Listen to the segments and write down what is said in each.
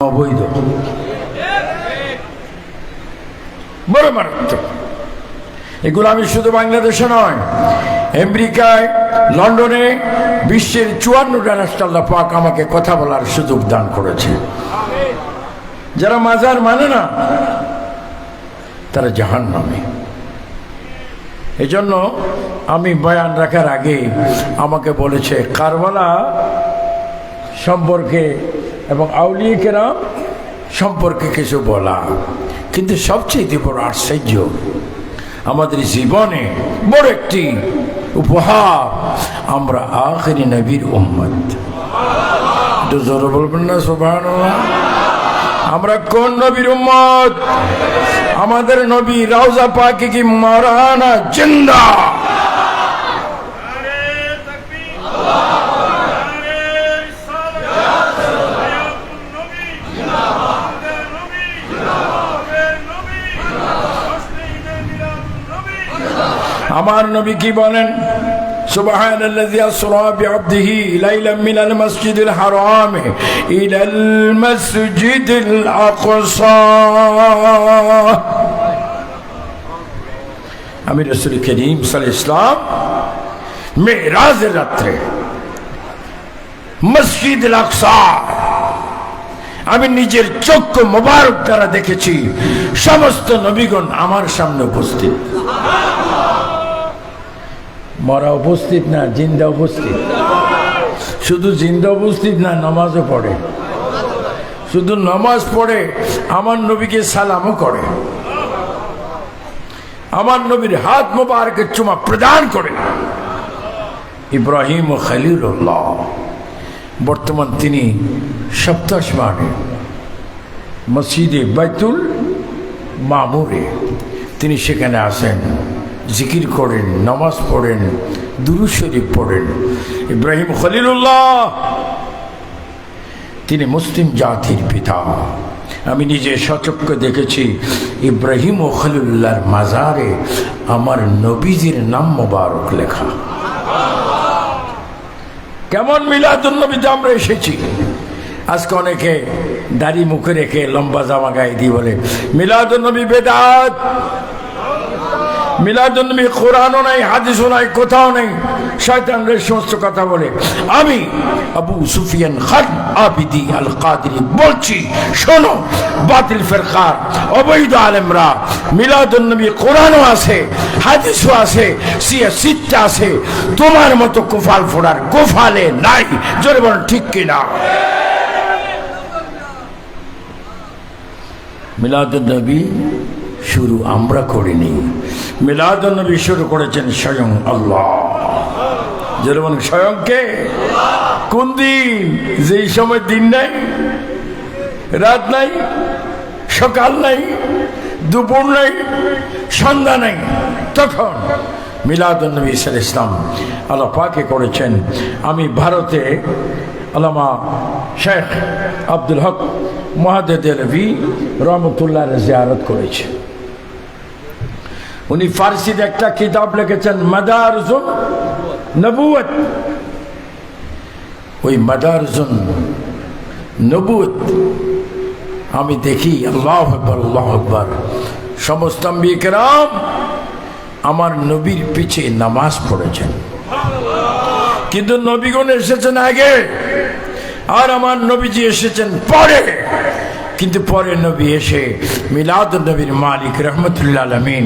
অবৈধ, বড় মারাত্মক। এগুলো আমি শুধু বাংলাদেশে নয়, আমেরিকায়, লন্ডনে, বিশ্বের 54টা রাষ্ট্র আল্লাহ পাক আমাকে কথা বলার সুযোগ দান করেছে। যারা মাজার মানে না তারা জাহান্নামী। এই জন্য আমি বয়ান রাখার আগে আমাকে বলেছে কারবালা সম্পর্কে এবং আউলিয়া কেরাম সম্পর্কে কিছু বলা, কিন্তু সবচেয়ে বড় আশ্চর্য আমাদের জীবনে বড় একটি উপহার, আমরা আখিরি নবীর উম্মত। একটু জোরে বলবেন না সুবহানাল্লাহ? আমরা কোন নবীর উম্মত? আমাদের নবী রওজা পাকে কি মরা না জিন্দা? আমার নবী কি বলেন? সুবহানাল্লাযী আসরা বিআবদিহি লাইলাম মিনাল মাসজিদিল হারাম ইলাল মাসজিদিল আকসা। আমি রাসূল করিম সাল্লাল্লাহু আলাইহি ওয়াসাল্লাম মেরাজের রাত্রে মসজিদুল আকসা আমি নিজের চক্ষু মোবারক দ্বারা দেখেছি। সমস্ত নবীগণ আমার সামনে উপস্থিত। মরা উপস্থিত না, জিন্দা উপস্থিত। শুধু জিন্দা উপস্থিত না, নামাজও পড়ে। শুধু নামাজ পড়ে, আমার নবীকে সালামও করে, আমার নবীর হাত মোবারকের চুমা প্রদান করে। ইব্রাহিম ও খলিলুল্লাহ, বর্তমান তিনি সপ্তাহমানে মসজিদে বাইতুল মামুরে তিনি সেখানে আসেন, জিকির করেন, নামাজ পড়েন, দুরূদ শরীফ পড়েন। ইব্রাহিম খলিলুল্লাহ তিনি মুসলিম জাতির পিতা। আমি নিজে সচক্ষে দেখেছি ইব্রাহিম ও খলিলুল্লাহর মাজারে আমার নবীজির নাম মোবারক লেখা। কেমন মিলাদুন নবীতে আমরা এসেছি। আজকে অনেকে দাড়ি মুখে রেখে লম্বা জামা গায়ে দিয়ে বলে মিলাদুন নবী বেদাত, মিলাদুন নবী কোরআনও নাই, হাদিসও নাই, কোথাও নেই, শয়তানের সমস্ত কথা বলে। আমি আবু সুফিয়ান খান আবিদি আল কাদেরী বলছি, শোনো, বাতিল ফিরকার অবৈধ আলেমরা মিলাদুন নবী কোরআনও আছে, হাদিসও আছে, সিয়াসিত্তা আছে, তোমার মতো কুফাল ফোড়ার গোফালে নাই। জোরে বলেন ঠিক কিনা? মিলাদুন নবী শুরু আমরা করিনি, মিলাদুন নবী শুরু করেছেন স্বয়ং আল্লাহ। যেমন স্বয়ং কে? কোন দিন? যেই সময় দিন নাই, রাত নাই, সকাল নাই, দুপুর নাই, সন্ধ্যা নাই, তখন মিলাদুন নবী সাল্লাল্লাহু আলাইহি ওয়াসাল্লাম আল্লাহ পাকে করেছেন। আমি ভারতে আল্লামা শেখ আব্দুল হক মুহাদ্দিদ রহমতুল্লাহর জিয়ারত করেছে। উনি ফার্সিতে একটা কিতাব লিখেছেন মাদারুজুন নবুয়ত। ওই মাদারুজুন নবুয়ত আমি দেখি, আল্লাহু আকবার, আল্লাহু আকবার, সমস্ত আম্বিয়া কেরাম আমার নবীর পিছে নামাজ পড়েছেন, কিন্তু নবীগণ এসেছেন আগে আর আমার নবীজি এসেছেন পরে। কিন্তু পরে নবী এসে মিলাদুন নবীর মালিক রহমতুল্লাহ আলামিন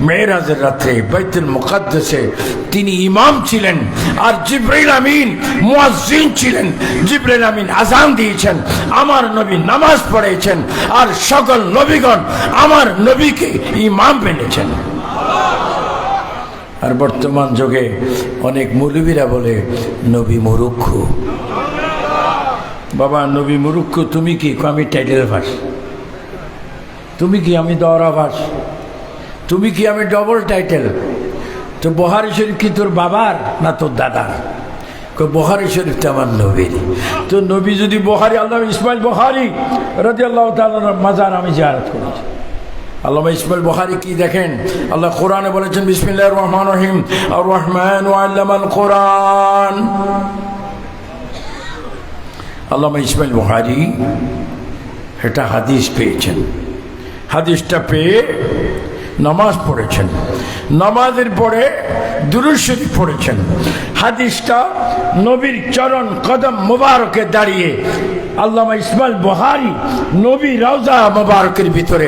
মেরাজের রাত্রে বাইতুল মুকাদ্দাসে তিনি ইমাম ছিলেন, আর জিবরাইল আমিন মুয়াজ্জিন ছিলেন। জিবরাইল আমিন আযান দিয়েছেন, আমার নবী নামাজ পড়েছেন, আর সকল নবীগণ আমার নবীকে ইমাম মেনেছেন। আর বর্তমান যুগে অনেক মৌলবীরা বলে নবী মুরুক্ষ। বাবা, নবী মুরুক্ষ তুমি কি? আমি টাইটেল ভাস। তুমি কি? আমি দরা ভাস। তুমি কি? আমি ডবল টাইটেল। তো বুখারী শরীফ কি তোর বাবার না তোর দাদার? বুখারী শরীফ তো আমার নবীর। তো নবী যদি বুখারী, আল্লামা ইসমাইল বুখারী রাদিয়াল্লাহু তাআলা মাজার আমি জিয়ারত করেছি। আল্লামা ইসমাইল বুখারী কি দেখেন, আল্লাহ কোরআনে বলেছেন বিসমিল্লাহির রহমানির রহিম আর রহমান আল্লামাল কোরআন। আল্লামা ইসমাইল বুখারী এটা হাদিস পেয়েছেন। হাদিসটা পেয়ে নামাজ পড়েছেন, নামাজের পরে দুরূদ শরীফ পড়েছেন। হাদিসটা নবীর চরণ কদম মোবারকে দাঁড়িয়ে আল্লামা ইসমাইল বুখারী নবী রওজা মোবারকের ভিতরে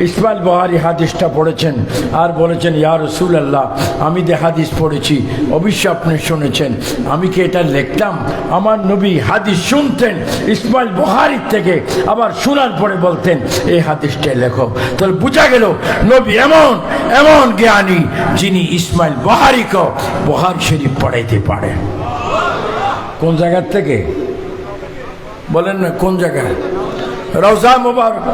ইসমাইল বুখারী হাদিসটা পড়েছেন আর বলেছেন, ইয়া রাসূলুল্লাহ, আমি যে হাদিস পড়েছি অবশ্যই আপনি শুনেছেন, আমি কি এটা লিখতাম? আমার নবী হাদিস শুনতেন ইসমাইল বুখারীর থেকে, আবার শোনার পরে বলতেন এই হাদিসটা লেখো। তাহলে বোঝা গেল নবী এমন এমন জ্ঞানী যিনি ইসমাইল বুখারীকে বুখারী শরীফ পড়াইতে পারেন। কোন জায়গার থেকে বলেন না, কোন জায়গায়? রওজা মুবারক।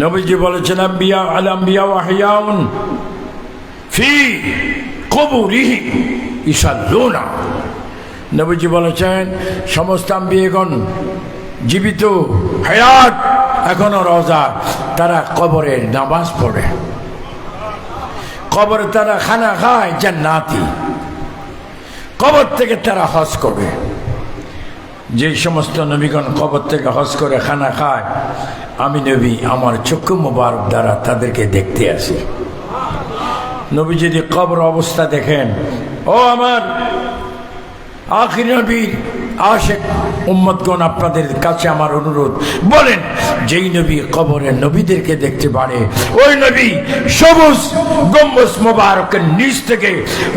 নবীজি বলেছেন, আম্বিয়া আল আম্বিয়া ওয়া হিয়াউন ফি কুবুরিহি ইসাল্লুনা। নবীজি বলেছেন সমস্ত আম্বিয়াগণ জীবিত, হায়াত, এখনো রওজা, তারা কবরে নামাজ পড়ে, কবরে তারা খানা খায় জান্নাতি, কবর থেকে তারা হজ করে। যে সমস্ত নবীগণ কবর থেকে হজ করে খানা খায়, আমি নবী আমার চক্ষু মোবারক দ্বারা তাদেরকে দেখতে আসি। নবী যদি কবর অবস্থা দেখেন, ও আমার আখির নবীর আশেক উম্মতগণ, আপনাদের কাছে আমার অনুরোধ, বলেন যেই নবী কবরের নবীদেরকে দেখতে পারে, ওই নবী সবুজ গম্বুজ মোবারকের নিচ থেকে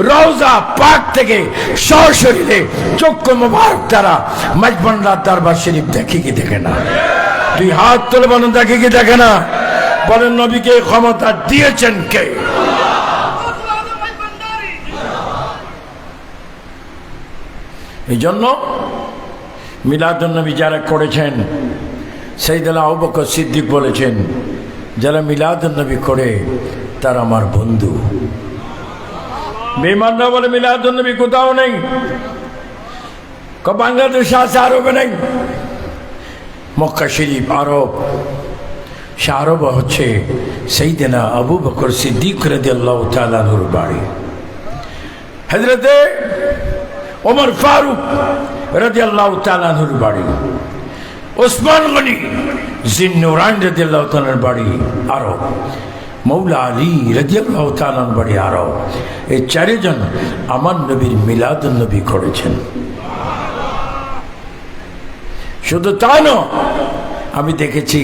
রওজা পাক থেকে সশরীরে চক্ষু মোবারক দ্বারা মাঝবান্ডার দরবার শরীফ দেখে কি দেখে না? দুই হাত তুলে বলেন, দেখে কি দেখে না? বলেন নবীকে ক্ষমতা দিয়েছেন কে? এই জন্য মিলাদুন নবী যারা করেছেন, সাইয়েদনা আবু বকর সিদ্দিক বলেছেন, যারা মিলাদুন নবী করে তারা আমার বন্ধু। বেঈমানরা বলে মিলাদুন নবী কোথাও নেই, বাংলাদেশে আছে, আরবে নেই। মক্কা শরীফ আরব, সে আরব হচ্ছে সাইয়েদনা আবু বকর সিদ্দিক রাদিয়াল্লাহু তাআলা আনহুর বাড়ি। হযরতে ওমর ফারুক রাদিয়াল্লাহু তাআলা আনহুর বাড়ি, ওসমান গনি জিন্নুরাইন রাদিয়াল্লাহু তাআলার বাড়ি আরব, মৌলা আলী রাদিয়াল্লাহু তাআলার বাড়ি আরব। এই চারজন আমার নবীর মিলাদুন নবী করেছেন। শুধু তা নয়, আমি দেখেছি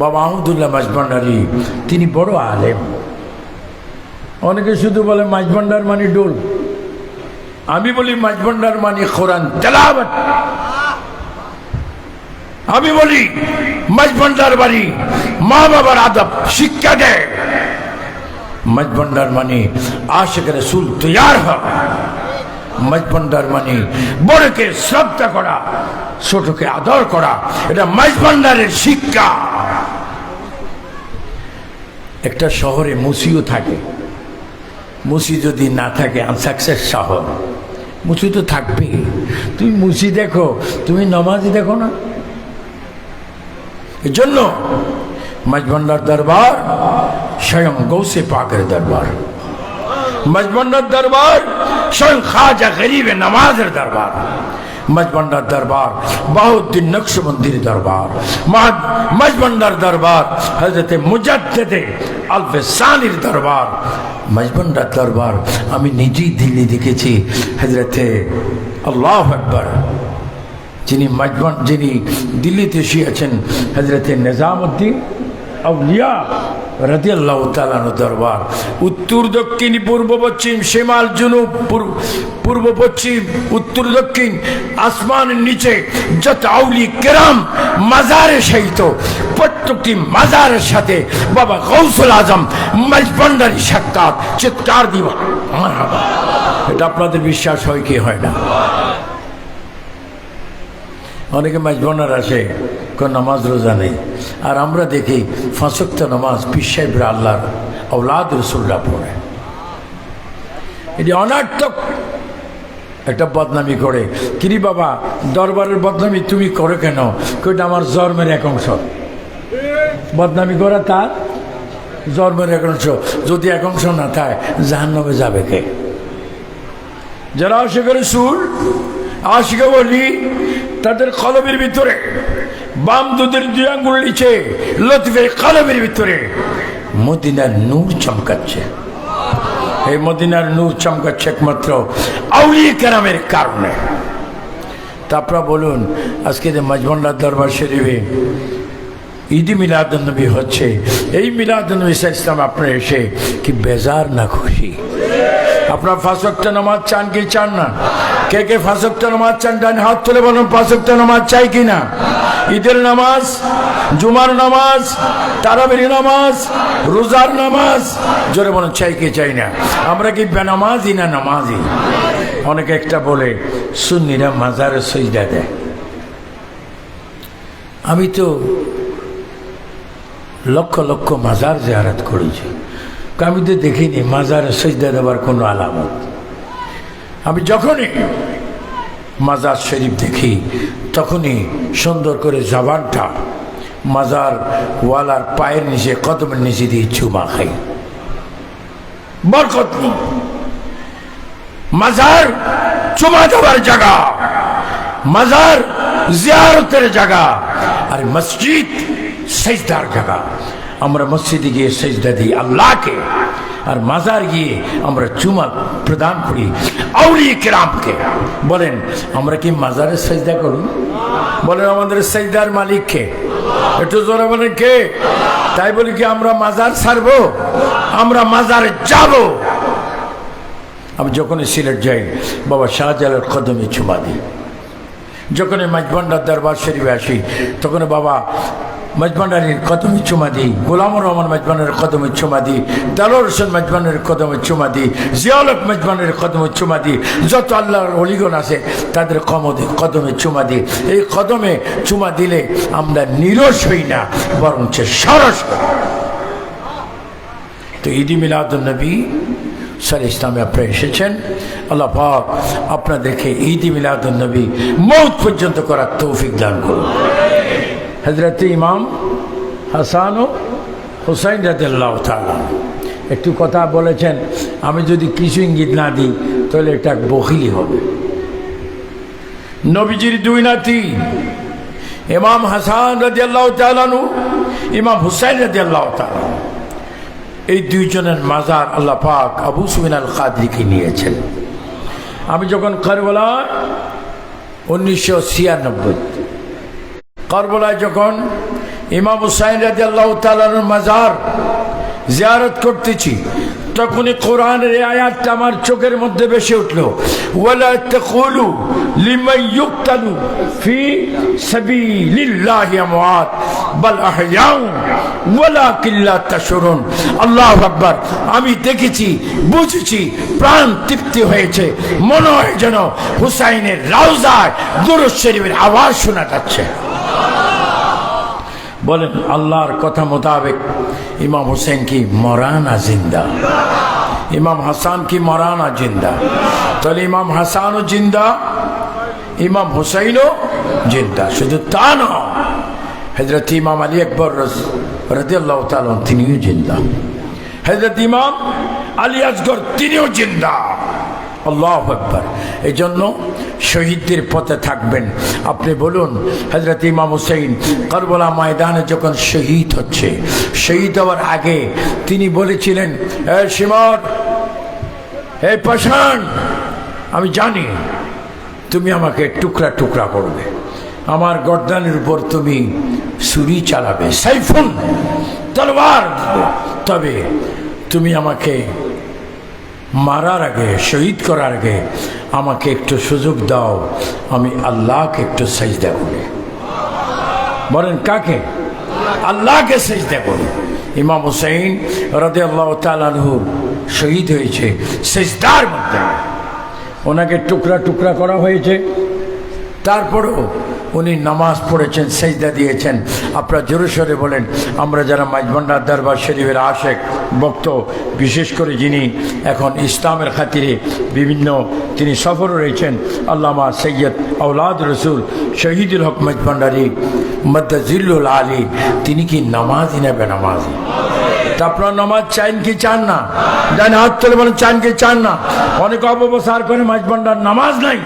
বাবা আহমদুল্লাহ মাঝভান্ডারী, তিনি বড় আলেম। অনেকে শুধু বলে মাঝভান্ডার মানে ডোল, আমি বলি মাঝভান্ডার মানে কোরআন তেলাওয়াত। আমি বলি মাঝভান্ডার বাড়ি মা বাবার আদব শিক্ষা দেয়। মাঝভান্ডার মানে আশিক রাসূল তৈয়ার হয়। মাঝভান্ডার মানে বড়কে শ্রদ্ধা করা, ছোটকে আদর করা, এটা মাঝভান্ডারের শিক্ষা। একটা শহরে মুসিও থাকে, মুসি যদি না থাকে আনসাকসেস শহর। মুসি তো থাকবে, তুমি মুসি দেখো, তুমি নামাজ দেখো না। এই জন্য মাঝভান্ডার দরবার স্বয়ং গৌসে পাকের দরবার, মাঝভান্ডার দরবার স্বয়ং খাজা গরিবে নওয়াজের দরবার, মাঝভান্ডার দরবার বাহুদ্দিন নকশবন্দির দরবার, মাঝভান্ডার দরবার হযরতে মুজাদ্দিদে আলফে সানির দরবার, মাঝভান্ডার দরবার আমি নিজেই দিল্লি দেখেছি। হযরতে আল্লাহু আকবার, যিনি দিল্লিতে শুয়েছেন, হযরতে নিজামউদ্দিন আউলিয়া রাদিয়াল্লাহু তাআলা দরবার। উত্তর দক্ষিণ পূর্ব পশ্চিম শিমাল জুনুব, পূর্ব পশ্চিম উত্তর দক্ষিণ আসমানের নিচে যত আউলি কেরাম মাজারে সহিত, প্রত্যেকটি মাজারের সাথে বাবা গৌসুল আজম মাঝভান্ডারী সাক্ষাৎ। চিৎকার দিব মারহাবা। এটা আপনাদের বিশ্বাস হয় কি হয় না? অনেকে মাঝভান্ডার আসে, কোন নামাজ রোজা নেই, আর আমরা দেখি 5 ওয়াক্ত নামাজ পীর সাহেবরা আল্লাহর আওলাদ রাসূলরা পড়ে। এটি অনার্থক একটা বদনামি করে। কিরি বাবা, দরবারের বদনামি তুমি করে কেন? এটা আমার জন্মের এক অংশ। বদনামি করা তার জন্মের এক অংশ। যদি এক অংশ না থাকে জাহান্নামে যাবে কে? যারা আশিক রাসূল, আশিক ওলি, তাদের কলবের ভিতরে, বাম দুধের 2 আঙ্গুল নিচে লতিফে কলবের ভিতরে মদিনার নূর চমকাচ্ছে। এই মদিনার নূর চমকাচ্ছে একমাত্র আউলিয়া কেরামের কারণে। তা আপনারা বলুন, আজকে যে মাঝভান্ডার দরবার শরীফে ঈদ মিলাদুন নবী হচ্ছে, এই মিলাদুন নবী ইসলাম আপনারা এসে কি বেজার না খুশি? আপনার 5 ওয়াক্ত নামাজ চান কি চান না? কে কে 5 ওয়াক্ত নামাজ চান? ডান হাত তুলে বলুন 5 ওয়াক্ত নামাজ চাই কিনা? ঈদের নামাজ, জুমার নামাজ, তারাবির নামাজ, রোজার নামাজ, জোরে বলুন চাই কি চাই না? আমরা কি বেনামাজি না নামাজি? অনেকে একটা বলে সুন্নিরা মাজারে সিজদা দেয়। আমি তো লক্ষ লক্ষ মাজার জিয়ারত করেছি, আমি তো দেখিনি মাজারে সিজদা দেওয়ার কোনো আলামত। আমি যখনই মাজার শরীফ দেখি তখনই সুন্দর করে জবানটা মাজার ওয়ালার পায়ের নিচে, কদমের নিচে দিয়ে চুমা খাই। বরকত নেই। মাজার চুমা দেওয়ার জায়গা, মাজার জিয়ারতের জায়গা, আর মসজিদ সেজদার জায়গা। আমরা মসজিদে গিয়ে সেজদা দিই আল্লাহকে, আর মাজার গিয়ে আমরা চুমা প্রদান করি আউলিয়া কেরামকে। বলেন আমরা কি মাজারে সেজদা করি? বলেন আমাদের সেজদার মালিক কে? একটু জোরে বলেন কে? তাই বলি কি আমরা মাজার ছাড়বো? আমরা মাজারে যাব। আমি যখনই সিলেট যাই বাবা শাহজালাল কদমে চুমা দিই। যখনই মাঝভান্ডার দরবার শরীফে আসি তখন বাবা মাঝভান্ডারির কদমে চুমা দিই, গোলামুর রহমান মাঝভান্ডারের কদমে চুমা দিই, দারুল হোসেন মাঝভান্ডারের কদমে চুমা দিই, জিয়াউল হক মাঝভান্ডারের কদমে চুমা দিই, যত আল্লাহর ওলিগণ আছে তাদের কদমে চুমা দিই। এই কদমে চুমা দিলে আমরা নিরস হই না, বরঞ্চ সরস হই। তো ঈদ মিলাদুন নবী সাল ইসলামে আপনারা এসেছেন, আল্লাহ পাক আপনাদেরকে ঈদ মিলাদুন নবী মওত পর্যন্ত করার তৌফিক দান করুন। হযরত ইমাম হাসান ও হুসাইন রাদিয়াল্লাহু তাআলা একটু কথা বলেছেন, আমি যদি কিছু ইঙ্গিত না দিই তাহলে এটা বখিলি হবে। নবীজির 2 নাতি ইমাম হাসান রাদিয়াল্লাহু তাআলা আনহু, ইমাম হুসাইন রাদিয়াল্লাহু তাআলা, এই 2 জনের মাজার আল্লাহ পাক আবু সুফিয়ান আল কাদরিকে নিয়েছেন। আমি যখন কারবালা 1996 কারবালায় যখন ইমাম হুসাইন রাদিয়াল্লাহু তাআলার মাজার জিয়ারত করতেছি তখনই কোরআনের এই আয়াতটা আমার চোখের মধ্যে ভেসে উঠলো, ওয়ালা তাকুলু লিমান ইউকতালু ফি সাবিলিল্লাহি আমওয়াত বাল আহইয়াউ ওয়ালাকিন লা তাশউরুন। আল্লাহু আকবার। আমি দেখেছি, বুঝেছি, প্রাণ তৃপ্তি হয়েছে, মনে হয় যেন হুসাইনের রওজায় দুরূদ শরীফের আওয়াজ শোনা যাচ্ছে। বলেন আল্লাহর কথা মোতাবেক ইমাম হুসেন কি মরানা জিন্দা, ইমাম হাসান কি মরানা জিন্দা? তাহলে ইমাম হাসানও জিন্দা, ইমাম হুসাইনও জিন্দা। শুধু তা নয়, হযরত ইমাম আলী আকবর রাদিয়াল্লাহু তাআলা তিনিও জিন্দা, হযরত ইমাম আলী আসগর তিনিও জিন্দা। আল্লাহু আকবার। এই জন্য শহীদদের পথে থাকবেন। আপনি বলুন হযরত ইমাম হুসাইন কারবালা ময়দানে যখন শহীদ হচ্ছে, শহীদ হওয়ার আগে তিনি বলেছিলেন, হে শিমর, হে পাষাণ, আমি জানি তুমি আমাকে টুকরা টুকরা করবে, আমার গর্দানের উপর তুমি ছুরি চালাবে, সাইফুন তলোয়ার দিবে, তবে তুমি আমাকে মারার আগে, শহীদ করার আগে আমাকে একটু সুযোগ দাও, আমি আল্লাহকে একটু সেজদা করি। বলেন কাকে? আল্লাহকে সেজদা করি। ইমাম হুসাইন রাদিয়াল্লাহু তাআলা আনহু শহীদ হয়েছে সেজদার মধ্যে, ওনাকে টুকরা টুকরা করা হয়েছে, তারপরেও উনি নামাজ পড়েছেন, সেজদা দিয়েছেন। আপনারা জোরে সোরে বলেন, আমরা যারা মাঝভান্ডার দরবার শরীফের আশেক ভক্ত, বিশেষ করে যিনি এখন ইসলামের খাতিরে বিভিন্ন তিনি সফর রয়েছেন, আল্লামা সৈয়দ আওলাদ রসুল শহীদুল হক মাঝভান্ডারী মদ্দাজিল্লুল আলী, তিনি কি নামাজি না বেনামাজি? তা আপনারা নামাজ চান কি চান না? ডান হাত তুলে বলেন চান কি চান না? অনেক অপপ্রচার করে মাঝভান্ডার নামাজ নাই।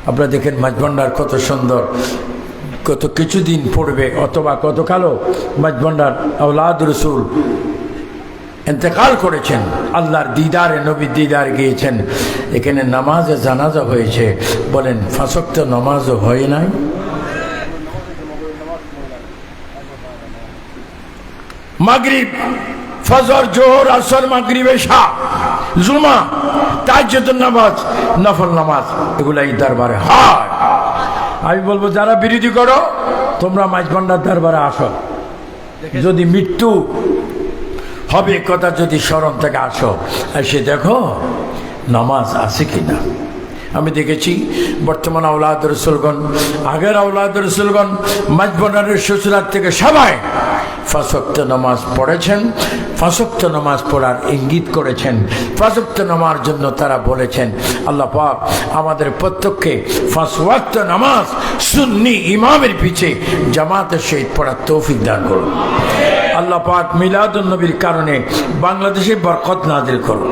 আপনারা দেখেন মাঝভান্ডার কত সুন্দর, কত কিছুদিন পড়বে অথবা কত কালো মাঝভান্ডার আওলাদ রসুল ইন্তেকাল করেছেন, আল্লাহর দিদারে নবীর দিদার গিয়েছেন। এখানে নামাজে জানাজা হয়েছে, বলেন 5 ওয়াক্ত নামাজও হয় নাই। মাগরিব, ফজর, জোহর, আসর, মাগরিব, এশা, জুমা, তাহাজ্জুদের নামাজ, নফল নামাজ, এগুলা এই দরবারে হয়। আমি বলবো যারা বিরোধী করো, তোমরা মাঝভান্ডার দরবারে আসো। যদি মৃত্যু হবে কথা যদি স্মরণ থেকে আসো, এসে দেখো নামাজ আছে কিনা। আমি দেখেছি বর্তমান আওলাদ রসুলগণ, আগের আওলাদ রসুলগণ মাঝভান্ডারের শ্বশুরার থেকে সবাই 5 ওয়াক্ত নামাজ পড়েছেন, 5 ওয়াক্ত নামাজ পড়ার ইঙ্গিত করেছেন, 5 ওয়াক্ত নামার জন্য তারা বলেছেন আল্লাহ পাক আমাদের প্রত্যেককে 5 ওয়াক্ত নামাজ সুন্নি ইমামের পিছে জামাতের সহিত পড়ার তৌফিক দান করুন। আল্লাহ পাক মিলাদুন নবীর কারণে বাংলাদেশে বরকত নাজিল করুন।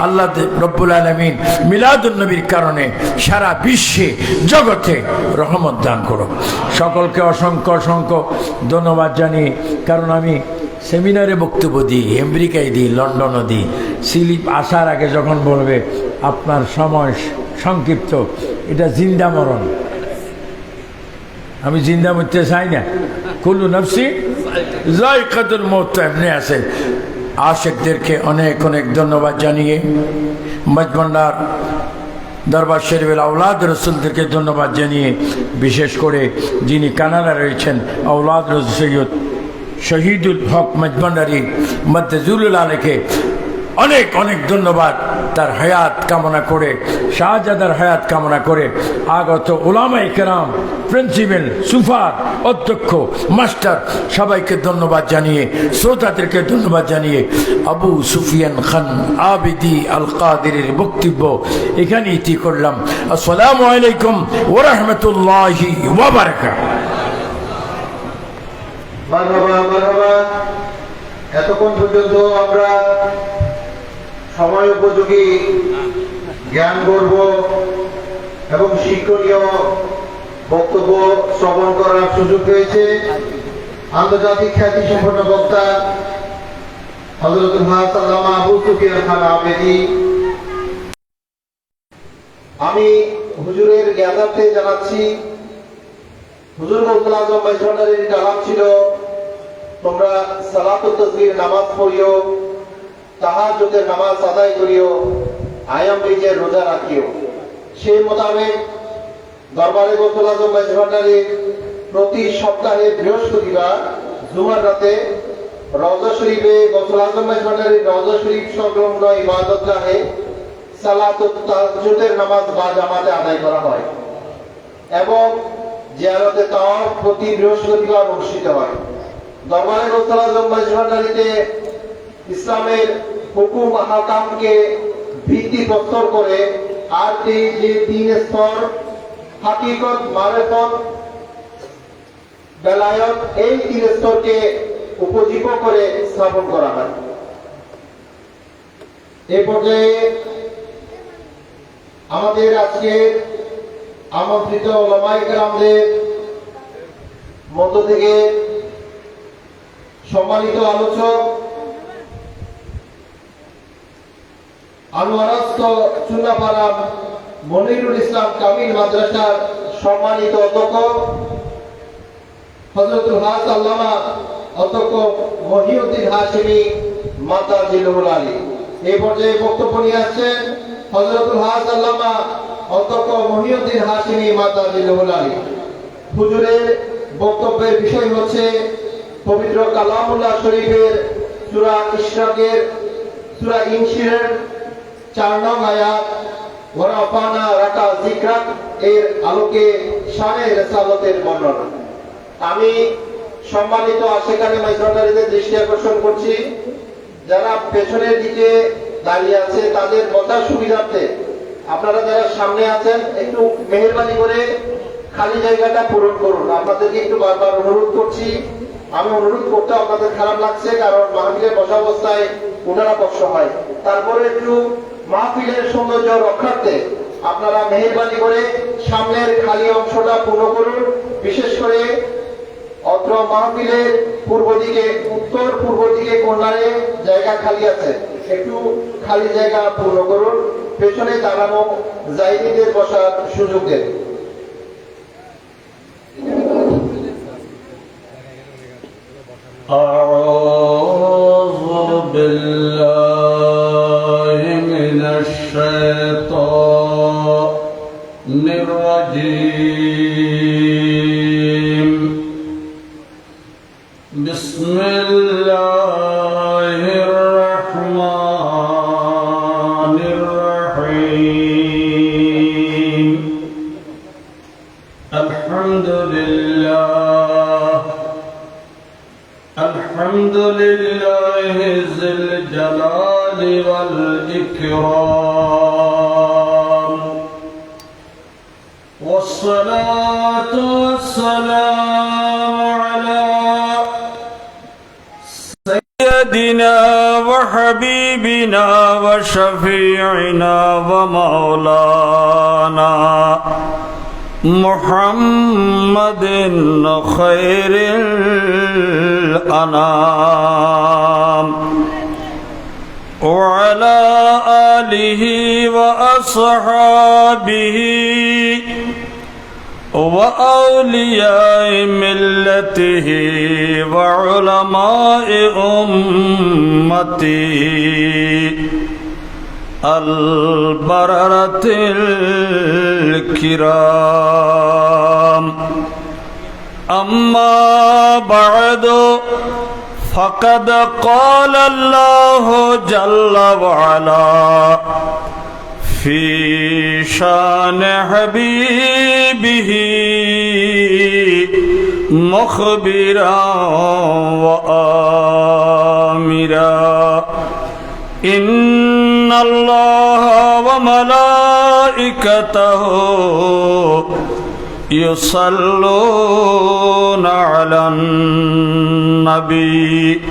আল্লাহ রব্বুল আলামিন মিলাদুন নবীর কারণে সারা বিশ্বে জগতে রহমত দান করুন। সকলকে অসংখ্য অসংখ্য ধন্যবাদ জানিয়ে, কারণ আমি সেমিনারে বক্তব্য দিই, আমেরিকায় দিই, লন্ডনও দিই। স্লিপ আসার আগে যখন বলবে আপনার সময় সংক্ষিপ্ত, এটা জিন্দা মরণ, আমি জিন্দা মরতে চাই না। কুল্লু নফসি যায়কাতুল মউত এমনি আছে। আশিকদেরকে অনেক অনেক ধন্যবাদ জানিয়ে, মাঝভান্ডার দরবার শরীফের আওলাদ রসুলদেরকে ধন্যবাদ জানিয়ে, বিশেষ করে যিনি কানাডা রয়েছেন আওলাদ রসুল সৈয়দ শহীদুল হক মাঝভান্ডারী মদ্দুল আলীকে অনেক অনেক ধন্যবাদ। তার হায়াত কামনা করে, শাহজাদার হায়াত কামনা করে, আগত উলামায়ে কেরাম, প্রিন্সিপাল, সুফার, অধ্যক্ষ, মাস্টার সবাইকে ধন্যবাদ জানিয়ে, শ্রোতাদেরকে ধন্যবাদ জানিয়ে আবু সুফিয়ান খান আবিদি আল কাদেরের বক্তব্য এখানে ইতি করলাম। আসসালামু আলাইকুম ওয়া রাহমাতুল্লাহি ওয়া বারাকাতুহু। মারহাবা মারহাবা। এতক্ষণ পর্যন্ত আমরা সময় উপযোগী জ্ঞান গর্ব এবং শিক্ষণীয় বক্তব্য শ্রবণ করার সুযোগ পেয়েছে আন্তর্জাতিক খ্যাতি সম্পন্ন বক্তা হযরত আল্লামা আবু সুফিয়ান খান আবেদী। আমি হুজুরের জ্ঞানার্থে জানাচ্ছি, হুজুর গৌসুল আজম মাঝভান্ডারীর কালাম ছিল তোমরা সালাতুত তাসবিহ নামাজ পড়িও, তাহাজ্জুদের নামাজ আদায় করিও, আয়াম বীজের রোজা রাখিও। সেই মোতাবেক দরবারে গৌসুল আজম মাঝভান্ডারী প্রতি সপ্তাহে বৃহস্পতিবার জুমার রাতে রওজা শরীফে গৌসুল আজম মাঝভান্ডারীর রওজা শরীফ সংলগ্ন ইবাদতগাহে সালাতুত তাহাজ্জুদের নামাজ বা জামাতে আদায় করা হয় এবং জিয়ারতে তাওয়াফ প্রতি বৃহস্পতিবার অনুষ্ঠিত হয়। দরবারে গৌসুল আজম মাঝভান্ডারীতে ইসলামের হুকুম আহকামকে ভিত্তি প্রস্তর করে আর যে 3 স্তর হাকিকত, মারিফত, বেলায়ত, এই 3 স্তরকে উপজীব্য করে স্থাপন করা হয়। এই পর্যায়ে আমাদের আজকে আমন্ত্রিত উলামায়ে কেরামদের মধ্য থেকে সম্মানিত আলোচক আনোয়ারাস্ত চুনাপাড়া মনিরুল ইসলাম কামিল মাদ্রাসার সম্মানিত অধ্যক্ষ হযরতুল হাজ আল্লামা অধ্যক্ষ মহিউদ্দিন হাশিমি মাদাজিলুল আলী। এই পর্যায়ে বক্তব্য নিয়ে আসছেন হযরতুল হাজ আল্লামা অধ্যক্ষ মহিউদ্দিন হাশিমি মাদাজিলুল আলী। হুজুরের বক্তব্যের বিষয় হচ্ছে পবিত্র কালামুল্লাহ শরীফের সূরা ইশরাকের সূরা ইনশিরের 4 নং আয়াত ওয়া রাফানা রাকা যিকরাক এর আলোকে শানে রিসালাতের বর্ণনা। আমি সম্মানিত আশিকানে মাইজভান্ডারীদের দৃষ্টি আকর্ষণ করছি, যারা পেছনের দিকে দাঁড়িয়ে আছে তাদের বসার সুবিধার্থে আপনারা যারা সামনে আছেন একটু মেহেরবানি করে খালি জায়গাটা পূরণ করুন। আপনাদেরকে একটু বারবার অনুরোধ করছি, আমি অনুরোধ করতে আপনাদের খারাপ লাগছে, কারণ মাহফিলের বসা অবস্থায় ওনারা কষ্ট হয়। তারপরে একটু মাহফিলের সৌন্দর্য রক্ষার্থে আপনারা মেহেরবানি করে সামনের খালি অংশটা পূর্ণ করুন। বিশেষ করে অত্র মাহফিলের পূর্ব দিকে, উত্তর পূর্ব দিকে কর্নারে জায়গা খালি আছে, একটু খালি জায়গা পূর্ণ করুন। পেছনে দাঁড়ানো জায়গীদের বসার সুযোগ দেন। أعوذ بالله من الشيطان الرجيم. بسم الله الرحمن الرحيم. الحمد لله ذي الجلال والإكرام، والصلاة والسلام على سيدنا وحبيبنا وشفيعنا ومولانا محمد خير الأنام، وعلى آله وأصحابه وأولياء ملته وعلماء أمته البررة الكرام. أما بعد، فقد قال الله جل وعلا في شان حبيبه مخبرا وآمرا: إن الله وملائكته يصلون على النبي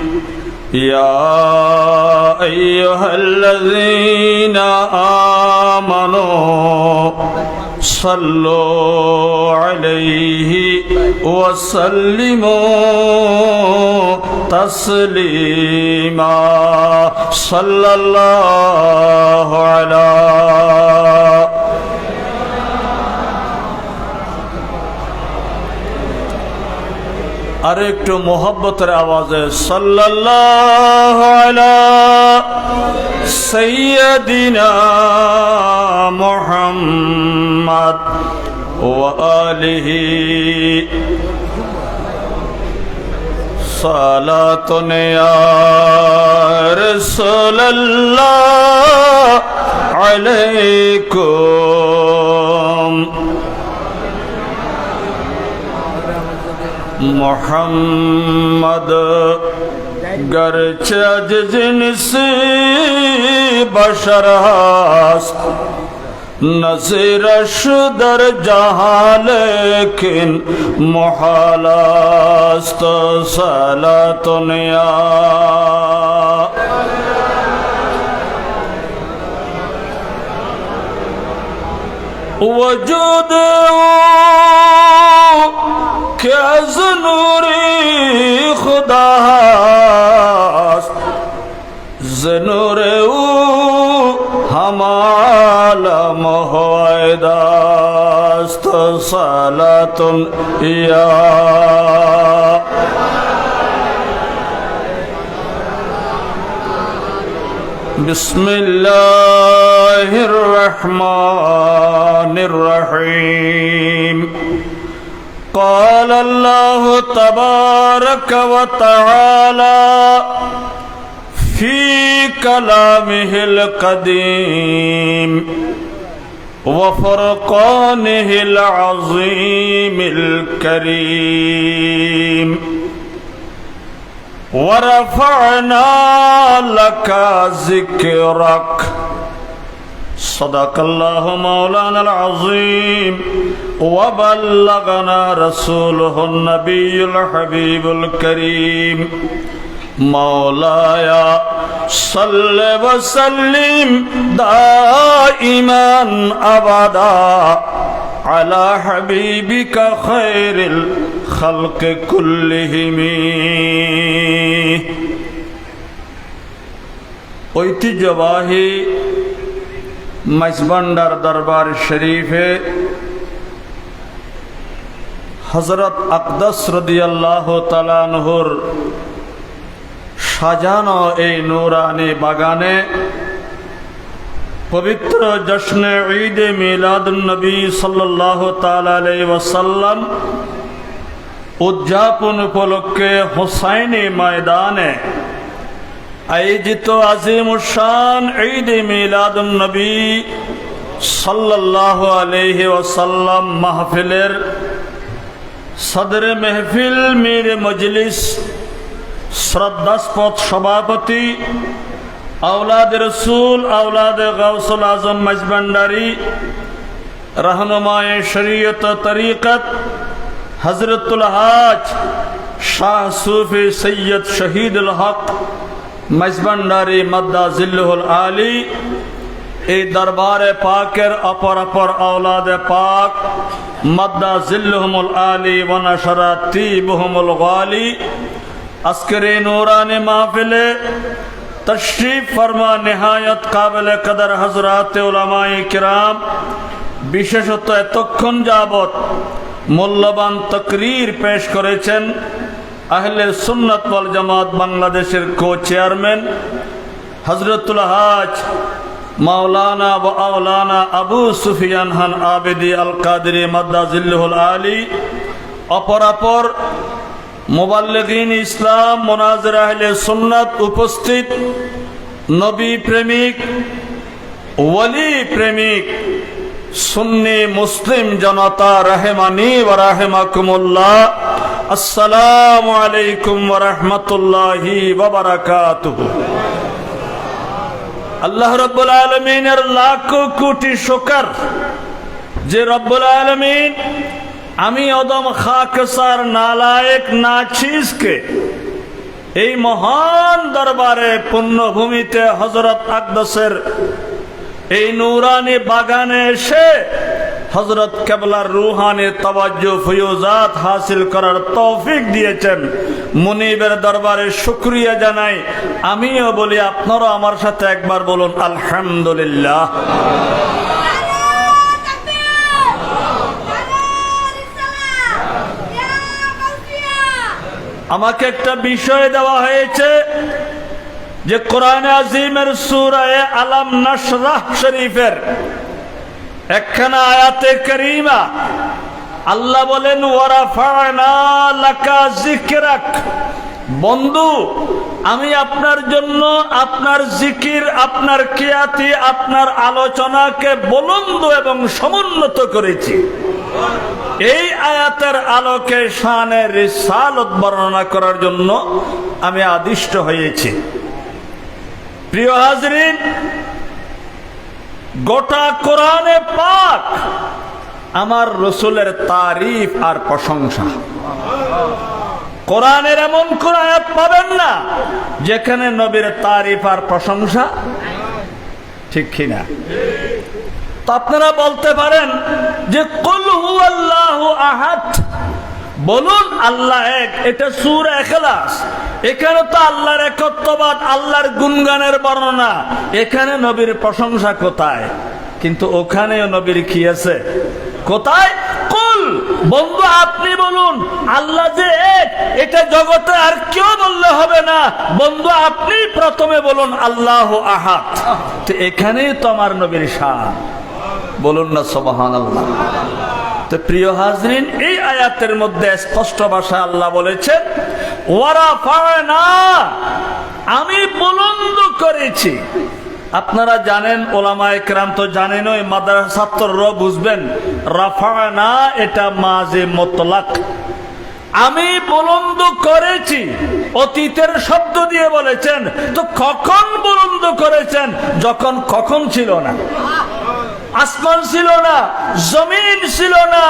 يا أيها الذين آمنوا صلوا عليه وسلموا تسليما. صلى الله على আর একটু মোহব্বতের আওয়াজে সাল্লাল্লাহু আলা সাইয়্যিদিনা মুহাম্মদ ওয়া আলিহি সালাতুন ইয়া রাসূলুল্লাহ আলাইকুম मोहम्मद गरचे जिनसे बशर हस्त नज़ीरश दर जहाँ लेकिन मुहालस्त सलातुन या वजूद के az नूरी खुदा ज़नूरे हम आलम होयदास्त सलातुन या बिस्मिल्लाहिर रहमानिर रहीम. قال الله تبارك وتعالى في كلامه القديم وفرقانه العظيم الكريم: ورفعنا لك ذكرك. صدق الله مولانا العظيم وبلغنا رسوله النبي الحبيب الكريم. مولاي صل وسلم دائما أبدا على حبيبك خير الخلق كلهم ঐতিহ্যবাহী মাইজভান্ডার দরবার শরীফে হযরত আকদাস রাদিয়াল্লাহু তাআলা আনহুর সাজানো এই নূরানি বাগানে পবিত্র জশ্নে ঈদ মিলাদুন নবী সাল্লাল্লাহু তাআলা আলাইহি ওয়াসাল্লাম উদযাপন উপলক্ষে হুসাইনি ময়দানে আয়োজিত আজিমুশান ঈদ মিলাদুন নবী সাল্লাল্লাহু আলাইহি ওয়াসাল্লাম মাহফিলের সদরে মেহফিল মীর মজলিস শ্রদ্ধাস্পদ সভাপতি আওলাদ রসুল আওলাদ গাউসুল আজম মাইজভান্ডারী रहनुमाए शरीयत तरीक़त हजरतुल हाज शाह सूफी सैयद शहीदुल हक माइजभांडारी मद्दा जिल्लुहुल आली ए दरबारे पाकेर अपर अपर औलादे पाक मद्दा जिल्लुहुल आली व नशरा तीबुहुल गाली अस्करे नूरानी महफिले तशरीफ फरमा निहायत काबिल कदर हजरात उलमाए किराम विशेषत एतक्षण যাবত মূল্যবান तकरीर पेश করেছেন আহলে সুন্নাত ওয়াল জামাত বাংলাদেশের কো চেয়ারম্যান হযরতুল হাজ মাওলানা ও আওলানা আবু সুফিয়ান খান আবেদি আল কাদেরী মাদ্দা জিল্লুহুল আলী অপরাপর মুবাল্লিগিন ইসলাম মুনাজির আহলে সুন্নাত উপস্থিত নবী প্রেমিক ওলি প্রেমিক सुन्नी मुस्लिम जनता रहमानी व रहमाकुमुल्लाह अस्सलामु अलैकुम व रहमतुल्लाहि व बाराकातुहु। अल्लाह रब्बुल आलमीनेर लाखो कोटी शुक्र जे रब्बुल आलमीन आमी अदम खाकसार नालायक नाचीज के এই মহান দরবারে পুণ্যভূমিতে হযরত আকদাসের এই নূরানি বাগানে এসে হযরত কেবলার রূহানি তাওয়াজ্জু ফয়ুজাত হাসিল করার তৌফিক দিয়েছেন। মুনিবের দরবারে শুকরিয়া জানাই। আমিও বলি, আপনারা আমার সাথে একবার বলুন আলহামদুলিল্লাহ। আমাকে একটা বিষয় দেওয়া হয়েছে যে কোরআনে আজিমের সূরা আলাম নাশরাহ শরীফের একখানা আয়াতে কারীমা আল্লাহ বলেন ওয়ারাফা'না লাকা যিকরাক। বন্ধু, আমি আপনার জন্য আপনার জিকির, আপনার কিয়াতি, আপনার আলোচনাকে বুলন্দ এবং সমুন্নত করেছি। এই আয়াতের আলোকে শানে রিসালত বর্ণনা করার জন্য আমি আদিষ্ট হয়েছি। প্রিয় হাজরিন, গোটা কোরআনে পাক আমার রসুলের তারিফ আর প্রশংসা। কোরআনের এমন কোন আয়াত পাবেন না যেখানে নবীর তারিফ আর প্রশংসা, ঠিক কিনা? তো আপনারা বলতে পারেন যে কুল হুয়াল্লাহু আহাদ, বলুন আল্লাহ এক, এটা সূরা ইখলাস। এখানে তো আল্লাহর একত্ববাদ, আল্লাহর গুণগানের বর্ণনা, এখানে নবীর প্রশংসা কোথায়? কিন্তু ওখানেও নবীর কি আছে? কোথায়? কুল, বন্ধু আপনি বলুন আল্লাহ যে এক, এটা জগতে আর কেউ বললে হবে না। বন্ধু আপনি প্রথমে বলুন আল্লাহু আহাদ। তো এখানেই তো আমার নবীর শান, বলুন না সুবহানাল্লাহ। তো প্রিয় হাজরিন, এই আয়াতের মধ্যে স্পষ্ট ভাষায় আল্লাহ বলেছেন ওয়ারাফা'না, আমি বুলন্দ করেছি। আপনারা জানেন, ওলামায়ে কেরাম তো জানেনই, মাদ্রাসা ছাত্ররাও বুঝবেন, রাফা'না এটা মাযে মুতলাক। আমি বুলন্দ করেছি, অতীতের শব্দ দিয়ে বলেছেন। তো কখন বুলন্দ করেছেন? যখন কখন ছিল না, আসমান ছিল না, জমিন ছিল না,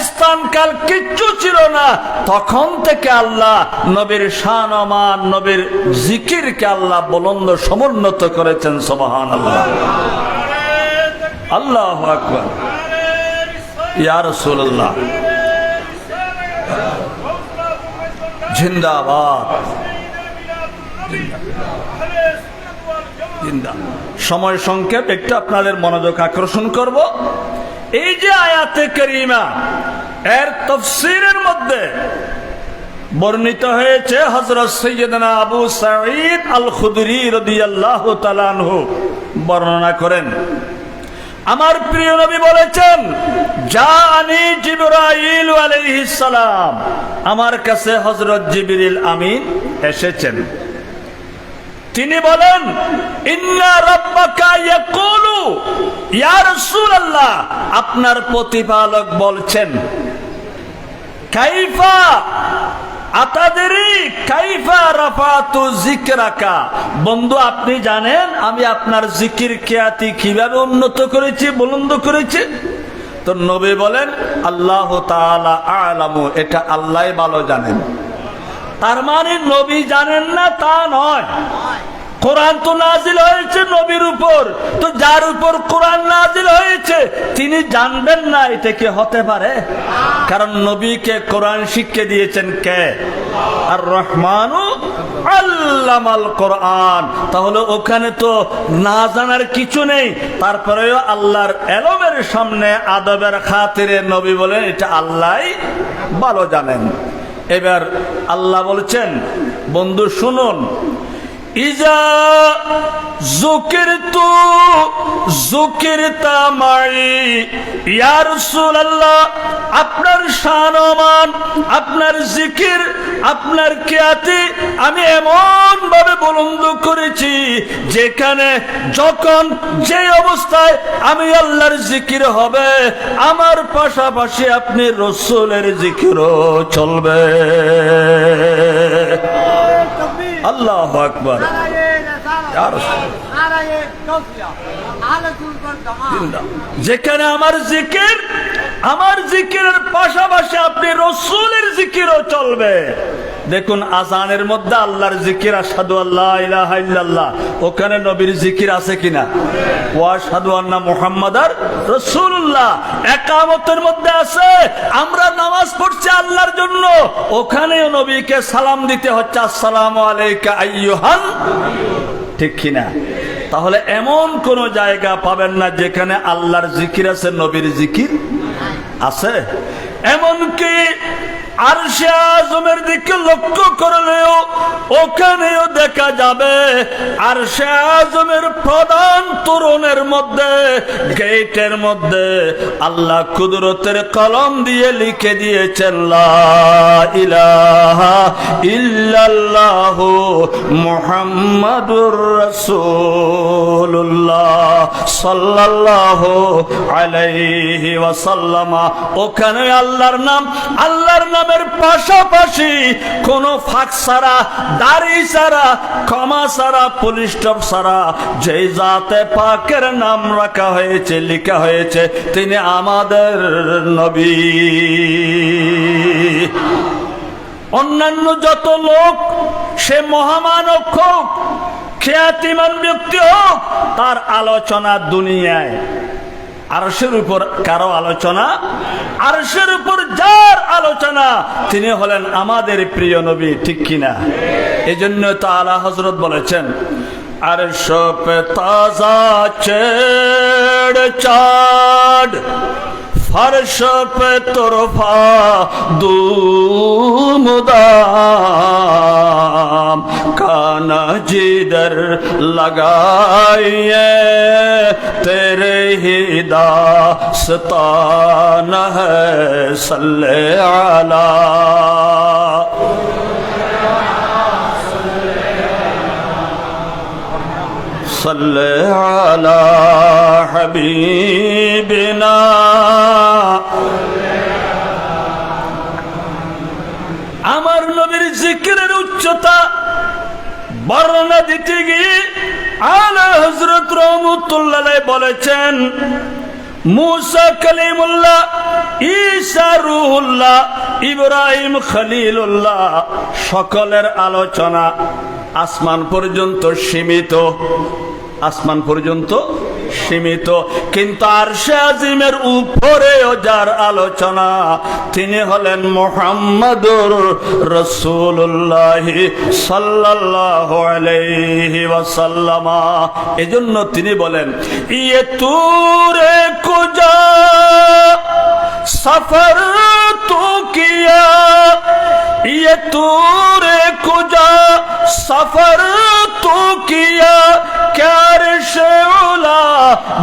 স্থান কাল কিচ্ছু ছিল না। তখন থেকে আল্লাহ নবীর শান ও মান, নবীর জিকিরকে আল্লাহ বুলন্দ সমুন্নত করেছেন। সুবহানাল্লাহ, আল্লাহু আকবার। ইয়া রাসূলুল্লাহ জিন্দাবাদ সময় সংক্ষেপ, একটু আপনাদের মনোযোগ আকর্ষণ করব। এই যে আয়াতে কারিমা, এর তাফসীরের মধ্যে বর্ণিত হয়েছে হযরত সাইয়্যিদনা আবু সাঈদ আল খুদরি রাদিয়াল্লাহু তাআলা আনহু বর্ণনা করেন, আমার প্রিয় নবী বলেছেন, জাআনি জিবরাইল আলাইহিস সালাম, আমার কাছে হযরত জিবরিল আমিন এসেছেন। তিনি বলেন, ইন্না রাব্বাকা ইয়াকুলু, ইয়া রাসূলুল্লাহ, আপনার প্রতিপালক বলছেন, কাইফা আতাদরি কাইফা রাফাতু যিকরাকা, বন্ধু আপনি জানেন আমি আপনার জিকির খ্যাতি কিভাবে উন্নত করেছি, বুলন্দ করেছি? তো নবী বলেন, আল্লাহ তাআলা আ'লামু, এটা আল্লাহই ভালো জানেন। তার মানে নবী জানেন না তা নয়, কোরআন তো নাজিল হয়েছে নবীর উপর, তো যার উপর কোরআন নাজিল হয়েছে তিনি জানবেন না, এটা কি হতে পারে? কারণ নবীকে কোরআন শিক্ষা দিয়েছেন কে? আর রহমানু আল্লামাল কোরআন। তাহলে ওখানে তো না জানার কিছু নেই, তারপরেও আল্লাহর এলমের সামনে আদবের খাতিরে নবী বলেন এটা আল্লাহই ভালো জানেন। এবার আল্লাহ বলছেন, বন্ধু শুনুন, ইজা যুকিরতু যুকিরতা মাই, ইয়া রাসূলুল্লাহ আপনার শানমান, আপনার জিকির, আপনার খ্যাতি আমি এমন ভাবে বুলন্দ করেছি যেখানে যখন যে অবস্থায় আমি আল্লাহর জিকির হবে আমার পাশাপাশি আপনি রাসূলের জিকিরও চলবে। আল্লাহু আকবার। যেখানে আমার জিকির, আমার জিকিরের পাশাপাশি আপনি রাসূলের জিকিরও চলবে। দেখুন আযানের মধ্যে আল্লাহর জিকির, আশহাদু আল্লা ইলাহা ইল্লাল্লাহ, ওখানে নবীর জিকির আছে কিনা? ওয়া আশহাদু আন্না মুহাম্মাদার রাসূলুল্লাহ। ইকামতের মধ্যে আছে, আমরা নামাজ পড়ছি আল্লাহর জন্য, ওখানেও নবীকে সালাম দিতে হচ্ছে, আসসালামু আলাইকা আইয়ুহান, ঠিক কিনা? তাহলে এমন কোন জায়গা পাবেন না যেখানে আল্লাহর জিকির আছে, নবীর জিকির আছে। এমনকি আরশে আযমের দিকে লক্ষ্য করলেও ওখানেও দেখা যাবে আরশে আযমের প্রধান তোরণের মধ্যে, গেটের মধ্যে আল্লাহ কুদরতের কলম দিয়ে লিখে দিয়েছেন, লা ইলাহা ইল্লাল্লাহু মুহাম্মাদুর রাসূলুল্লাহ সাল্লাল্লাহু আলাইহি ওয়াসাল্লাম। ওখানে আল্লাহর নাম, আল্লাহর নামের পাশাপাশি কোন ফাঁক ছাড়া, দাড়ি ছাড়া, ক্ষমা ছাড়া, পুলিশ স্টপ ছাড়া যে জাতে পাকের নাম রাখা হয়েছে, লেখা হয়েছে, তিনি আমাদের নবী। অন্যান্য যত লোক, সে মহামানব হোক, খ্যাতিমান ব্যক্তি হোক, তার আলোচনা দুনিয়ায়, আরশের উপর কারো আলোচনা, আরশের উপর যার আলোচনা তিনি হলেন আমাদের প্রিয় নবী, ঠিক কিনা? এই জন্য তো আলা হযরত বলেছেন, আরশ পে তাজা ছেড়ছাড়, फर्श पे तुरफा दूमुदाम, काना जिधर लगाए तेरे ही दास्तान है, सल्ले अला सल्ले अला हबीबिना। আমার নবীর জিকিরের উচ্চতা বর্ণনা দিতে গিয়ে আলা হযরত রহমাতুল্লাহ আলাইহি বলেছেন, मूसा कलीमुल्लाह, ঈসা রূহুল্লাহ, ইব্রাহিম খলিলুল্লাহ, সকলের আলোচনা আসমান পর্যন্ত সীমিত, আসমান পর্যন্ত সীমিত, কিন্তু আরশে আজিমের উপরেও যার আলোচনা তিনি হলেন মুহাম্মাদুর রাসূলুল্লাহ সাল্লাল্লাহু আলাইহি ওয়াসাল্লাম। এজন্য তিনি বলেন, ইয়ে তুরে কুজা সফর তু কিয়া, ये तूरे कुजा सफर तू किया, क्या रिश्ते उला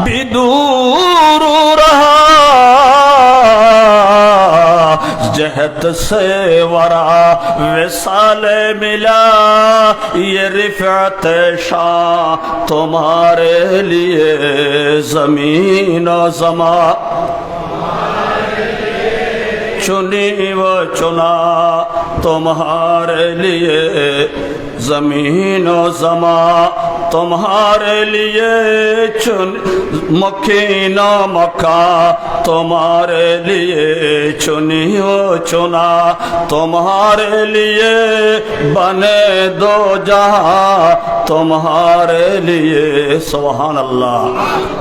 बिदूर रहा, जहत से वरा विसाले मिला, ये रिफ़अत शाह तुम्हारे लिए ज़मीन और ज़मा, चुनी वो चुना तुम्हारे लिए जमीन और जमा, तुम्हारे लिए चुन मकीना मक्का, तुम्हारे लिए चुनी वो चुना, तुम्हारे लिए बने दो जहां, तुम्हारे लिए सुभान अल्लाह।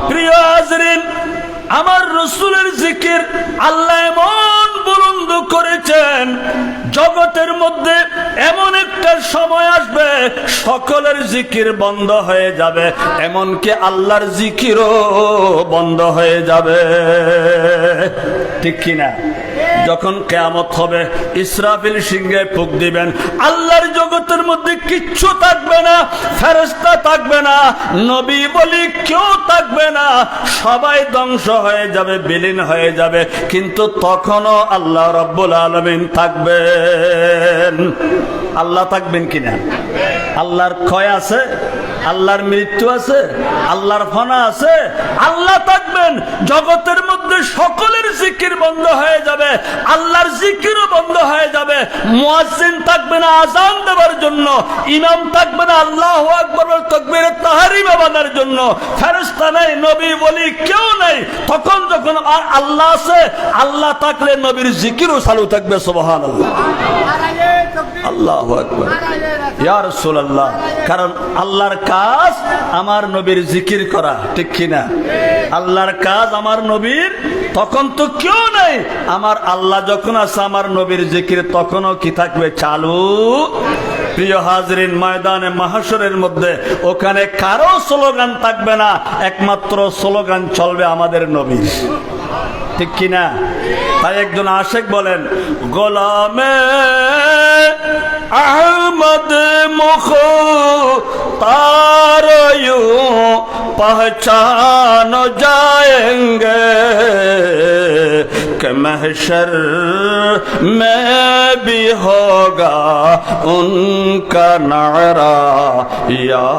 प्रिय हाज़रीन, আমার রসুলের জিকির আল্লাহ এমন বুলন্দ করেছেন, জগতের মধ্যে এমন একটা সময় আসবে সকলের জিকির বন্ধ হয়ে যাবে, এমনকি আল্লাহর জিকিরও বন্ধ হয়ে যাবে। ঠিক কিনা? যখন কিয়ামত হবে, ইসরাফিল সিংহে ফুঁক দিবেন, আল্লাহর জগতের মধ্যে কিচ্ছু থাকবে না, ফেরেশতা থাকবে না, নবী বলি কেউ থাকবে না, সবাই ধ্বংস হয়ে যাবে, বিলীন হয়ে যাবে, কিন্তু তখনও আল্লাহ রাব্বুল আলামিন থাকবেন। আল্লাহ থাকবেন কিনা? আল্লাহর ক্ষয় আছে, আল্লাহর মৃত্যু আছে, আল্লাহর ফনা আছে, আল্লাহ থাকবেন। জগতের মধ্যে সকলের জিকির বন্ধ হয়ে যাবে, আল্লাহর জিকিরও বন্ধ হয়ে যাবে, মুয়াজ্জিন থাকবে না আযান দেওয়ার জন্য, ইমাম থাকবে না আল্লাহু আকবার তাকবীরে তাহরিমা বাঁধার জন্য, ফেরেশতা নাই, নবী বলি কেউ নাই। তখন যখন আর আল্লাহ আছে, আল্লাহ থাকলে নবীর জিকিরও চালু থাকবে। সুবহানাল্লাহ, আল্লাহু আকবার, ইয়া রাসূলুল্লাহ। কারণ আল্লাহর কাজ আমার নবীর জিকির করা, ঠিক কিনা? আল্লাহর কাজ আমার নবীর, তখন তো কেউ নাই। আমার আল্লাহ যখন আছে, আমার নবীর জিকির তখনও কি থাকবে? চালু। প্রিয় হাজরিন, ময়দানে মাহশরের মধ্যে ওখানে কারো স্লোগান থাকবে না, একমাত্র স্লোগান চলবে আমাদের নবীর, ঠিক কিনা? তাই একজন আশেক বলেন, গোলামে আহমদ মুখতার यूं पहचान जाएंगे कि महशर में भी होगा उनका नारा या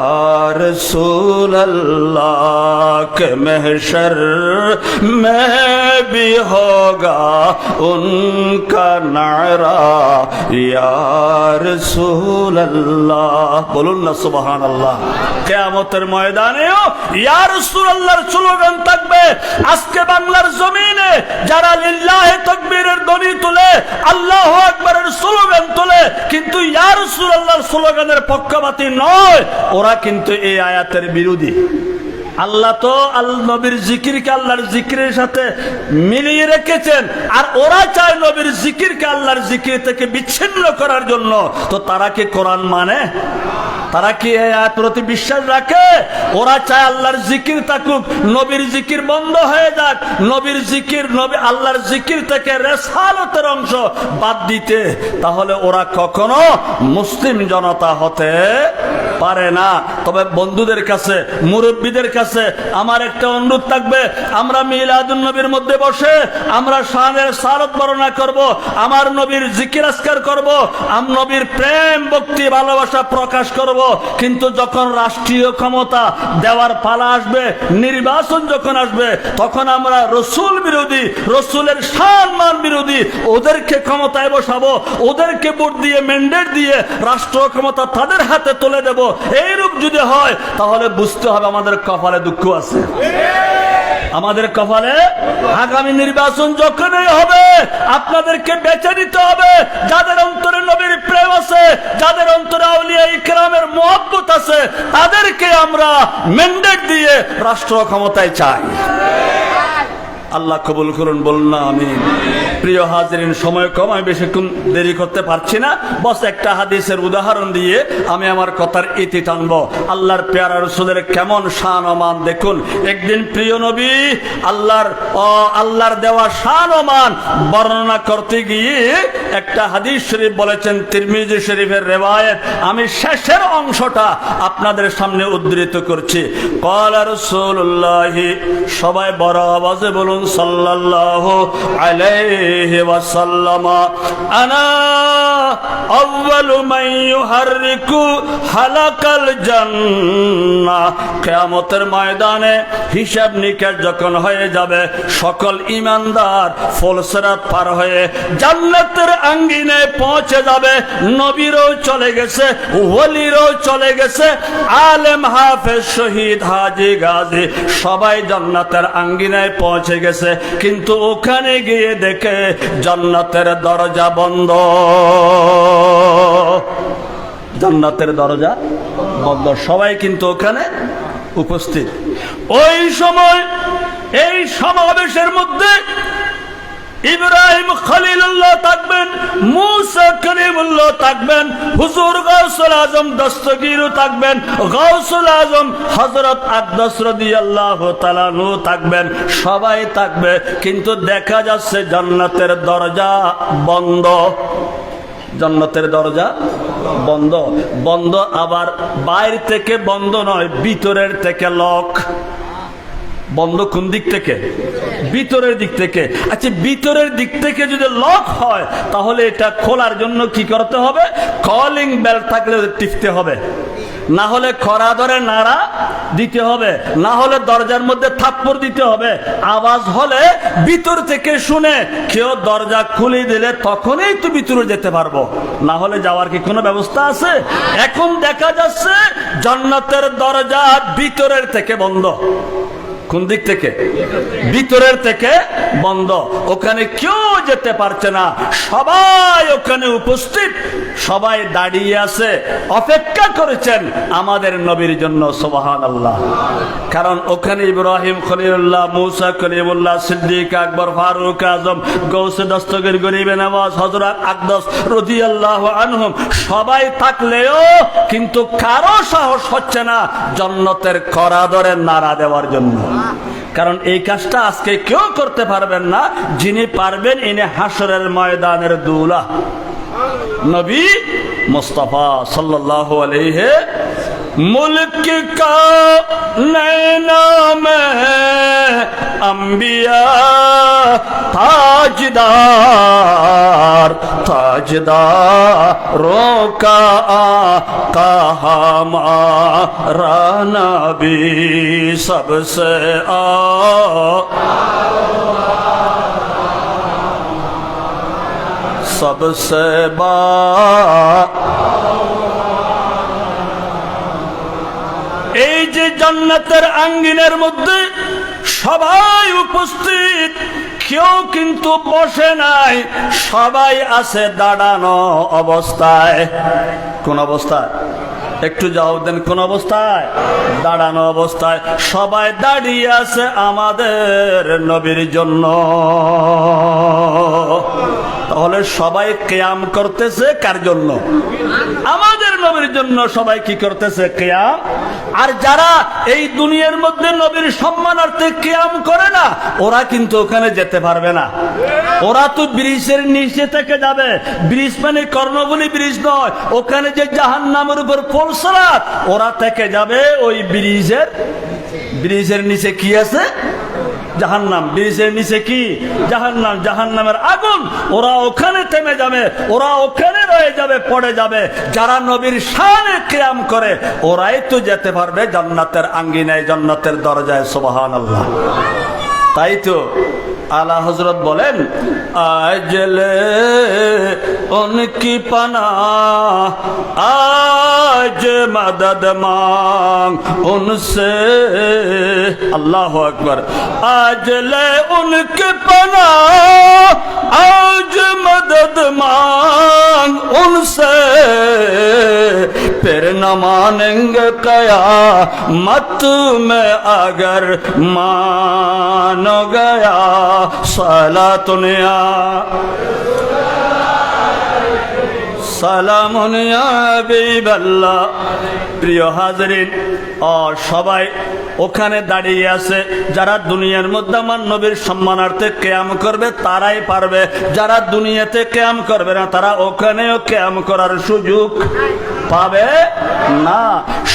रसूल अल्लाह, के महशर में भी होगा उनका नारा या रसूल अल्लाह। बोलুন না সুবহানাল্লাহ। কিয়ামতের ময়দানেও ইয়া রাসূলুল্লাহর স্লোগান থাকবে। আজকে বাংলার জমিনে যারা লিল্লাহি তাকবীরের ধ্বনি তুলে, আল্লাহু আকবারের স্লোগান তুলে, কিন্তু ইয়া রাসূলুল্লাহর স্লোগানের পক্ষপাতী নয়, ওরা কিন্তু এই আয়াতের বিরোধী। আল্লাহ তো নবীর জিকিরকে আল্লাহর জিকিরের সাথে মিলিয়ে রেখেছেন, আর ওরা চায় নবীর জিকিরকে আল্লাহর জিকির থেকে বিচ্ছিন্ন করার জন্য। তো তারা কি কোরআন মানে? তারা কি এই আয়াতের প্রতি বিশ্বাস রাখে? ওরা চায় আল্লাহর জিকির থাকুক, নবীর জিকির বন্ধ হয়ে যাক, নবীর জিকির, নবী আল্লাহর জিকির থেকে রিসালাতের অংশ বাদ দিতে। তাহলে ওরা কখনো মুসলিম জনতা হতে পারে না। তবে বন্ধুদের কাছে, মুরব্বীদের কাছে আমার একটা অনুরোধ থাকবে, আমরা মিলাদুন নবীর মধ্যে বসে আমরা শানের সারত বর্ণনা করব, আমার নবীর জিকির আজকার করব, নবীর প্রেম ভক্তি ভালোবাসা প্রকাশ করব। কিন্তু যখন রাষ্ট্রীয় ক্ষমতা দেওয়ার পালা আসবে, নির্বাচন যখন আসবে, তখন আমরা রসুল বিরোধী, রসুলের সম্মান বিরোধী ওদেরকে ক্ষমতায় বসাবো, ওদেরকে ভোট দিয়ে ম্যান্ডেট দিয়ে রাষ্ট্র ক্ষমতা তাদের হাতে তুলে দেব। এইরূপ যদি হয় তাহলে বুঝতে হবে আমাদের কপালে দুঃখ আছে। আমাদের কপালে আগামী নির্বাচন যখনই হবে আপনাদেরকে বেছে নিতে হবে। যাদের অন্তরে নবীর প্রেম আছে, যাদের অন্তরে আউলিয়া ইকরামের মহব্বত আছে, তাদেরকে আমরা ম্যান্ডেট দিয়ে রাষ্ট্র ক্ষমতায় চাই। আল্লাহ কবুল করুন, বলুন না আমিন। প্রিয় হাজিরিন, সময় কম, আমি বেশিক্ষণ দেরি করতে পারছি না। বস একটা হাদিসের উদাহরণ দিয়ে আমি আমার কথার ইতি টানব। আল্লাহর পেয়ারা রাসূলের কেমন শান ও মান দেখুন। একদিন প্রিয় নবী আল্লাহর দেওয়া শান ও মান বর্ণনা করতে গিয়ে একটা হাদিস শরীফ বলেছেন, তিরমিজি শরীফের রিওয়ায়াত। আমি শেষের অংশটা আপনাদের সামনে উদ্ধৃত করছি। ক্বালা রাসূলুল্লাহ, সবাই বড় আওয়াজে বলুন, সাল্লাল্লাহু আলাইহি ওয়াসাল্লাম, আনা আউয়ালু মান ইউহাররিকু হালাকাল জান্নাহ। কিয়ামতের ময়দানে হিসাব নিকাশ যখন হয়ে যাবে, সকল ঈমানদার ফুলসিরাত পার হয়ে জান্নাতের আঙ্গিনায় পৌঁছে যাবে। নবীরও চলে গেছে, ওলিরও চলে গেছে, আলেম হাফেজ শহীদ হাজী গাজী সবাই জান্নাতের আঙ্গিনায় পৌঁছে গেছে। কিন্তু ওখানে গিয়ে দেখে জান্নাতের দরজা বন্ধ, জান্নাতের দরজা বন্ধ। সবাই কিন্তু ওখানে উপস্থিত। ওই সময় এই সমাবেশের মধ্যে ইব্রাহিম খলিলুল্লাহ থাকবেন, মুসা কলিমুল্লাহ থাকবেন, হুজুর গাউসুল আজম দস্তগীরও থাকবেন, গাউসুল আজম হযরত আকদাস রাদিয়াল্লাহু তাআলা আনহু থাকবেন, সবাই থাকবে। কিন্তু দেখা যাচ্ছে জান্নাতের দরজা বন্ধ, জান্নাতের দরজা বন্ধ। বন্ধ আবার বাইরে থেকে বন্ধ নয়, ভিতরের থেকে লক। বন্ধ কোন দিক থেকে? ভিতরের দিক থেকে। আচ্ছা, ভিতরের দিক থেকে যদি লক হয় তাহলে এটা খোলার জন্য কি করতে হবে? কলিং বেল থাকলে টিপতে হবে, না হলে খরা ধরে নাড়া দিতে হবে, না হলে দরজার মধ্যে থাপ্পড় দিতে হবে। আওয়াজ হলে ভিতর থেকে শুনে কেউ দরজা খুলে দিলে তখনই তো ভিতরে যেতে পারবো, না হলে যাওয়ার কি কোনো ব্যবস্থা আছে? এখন দেখা যাচ্ছে জান্নাতের দরজা ভিতরের থেকে বন্ধ। কোন দিক থেকে? ভিতরের থেকে বন্ধ। ওখানে কেউ যেতে পারছে না, সবাই ওখানে উপস্থিত, সবাই দাঁড়িয়ে আছে, অপেক্ষা করেছেন আমাদের নবীর জন্য। সুবহানাল্লাহ। কারণ ওখানে ইব্রাহিম খলিলুল্লাহ, মুসা কলিমুল্লাহ, সিদ্দিক আকবর, ফারুক আজম, গৌসে দস্তগীর, গরিবে নওয়াজ, হযরত আকদাস রাদিয়াল্লাহু আনহুম সবাই থাকলেও কিন্তু কারো সাহস হচ্ছে না জান্নাতের করা ধরে নাড়া দেওয়ার জন্য। কারণ এই কাজটা আজকে কেউ করতে পারবেন না। যিনি পারবেন ইনি হাসরের ময়দানের দুলা নবী মুস্তাফা সাল্লাল্লাহু আলাইহি। মুলক কা নैना में अंबिया ताजदार, ताजदारों का आका हमारा नबी सबसे सबसे এই যে জান্নাতের আঙ্গিনার মধ্যে সবাই উপস্থিত, কেউ কিন্তু বসে নাই, সবাই আছে দাঁড়ানো অবস্থায়। কোন অবস্থায়? একটু জবাব দেন, কোন অবস্থায়? দাঁড়ানো অবস্থায়। সবাই দাঁড়িয়ে আছে আমাদের নবীর জন্য। তাহলে সবাই কিয়াম করতেছে কার জন্য? আমাদের নবীর জন্য। সবাই কি করতেছে? কিয়াম। আর যারা এই দুনিয়ার মধ্যে নবীর সম্মানার্থে কিয়াম করে না, ওরা কিন্তু ওখানে যেতে পারবে না। ওরা তো ব্রিজের নিচে থেকে যাবে। ব্রিজ মানে কর্ণফুলী ব্রিজ নয়, ওখানে যে জাহান্নামের উপর ফুলসিরাত, ওরা থেকে যাবে ওই ব্রিজের নিচে কি আছে? জাহান্নাম। ব্রিজের নিচে কি? জাহান্নাম, জাহান্নামের আগুন। ওরা ওখানে থেমে যাবে, ওরা ওখানে রয়ে যাবে, পড়ে যাবে। যারা নবীর শানে কিয়াম করে ওরাই তো যেতে পারবে জান্নাতের আঙ্গিনায়, জান্নাতের দরজায়। সুবহানাল্লাহ। তাই তো आला हजरत बोलें आज ले उनकी पनाह आज मदद मांग उनसे अल्लाह अकबर आज ले उनकी पनाह आज मदद मांग उनसे फिर न मानेंगे क़यामत में अगर मान गया सलातुनिया সালামুন ইয়া হাবিবাল্লাহ। প্রিয় হাজরিন, সবাই ওখানে দাঁড়িয়ে আছে। যারা দুনিয়ার মধ্যে আমার নবীর সম্মানার্থে কিয়াম করবে তারাই পারবে, যারা দুনিয়াতে কিয়াম করবে না তারা ওখানেও কিয়াম করার সুযোগ পাবে না।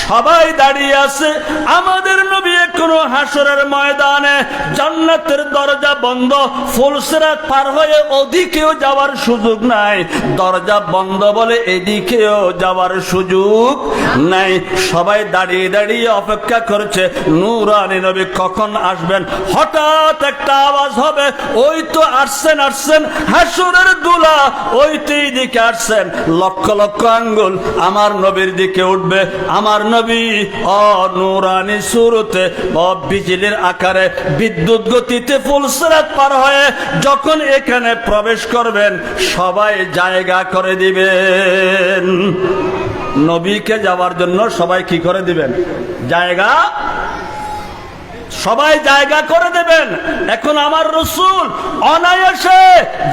সবাই দাঁড়িয়ে আছে। আমাদের নবী এখনো হাসরের ময়দানে, জান্নাতের দরজা বন্ধ, ফুলসিরাত পার হয়ে ওদিকেও যাওয়ার সুযোগ নাই। দরজা বন্ধ বলে এদিকেও যাওয়ার সুযোগ নাই। সবাই দাঁড়িয়ে দাঁড়িয়ে অপেক্ষা করছে নূরানী নবী কখন আসবেন। হঠাৎ একটা আওয়াজ হবে, ওই তো আসছেন আসছেন হাসরের দুলা, ওই তো এইদিকে আসছেন। লক্ষ লক্ষ আঙ্গুল আমার নবীর দিকে উঠবে। আমার নবী নূরানী সুরতে বিজলির আকারে বিদ্যুৎ গতিতে ফুলসিরাত পার হয়ে যখন এখানে প্রবেশ করবেন, সবাই জায়গা করে দিবেন। নবীকে যাওয়ার জন্য সবাই কি করে দিবেন? জায়গা, সবাই জায়গা করে দেবেন। এখন আমার রাসূল অনায়াসে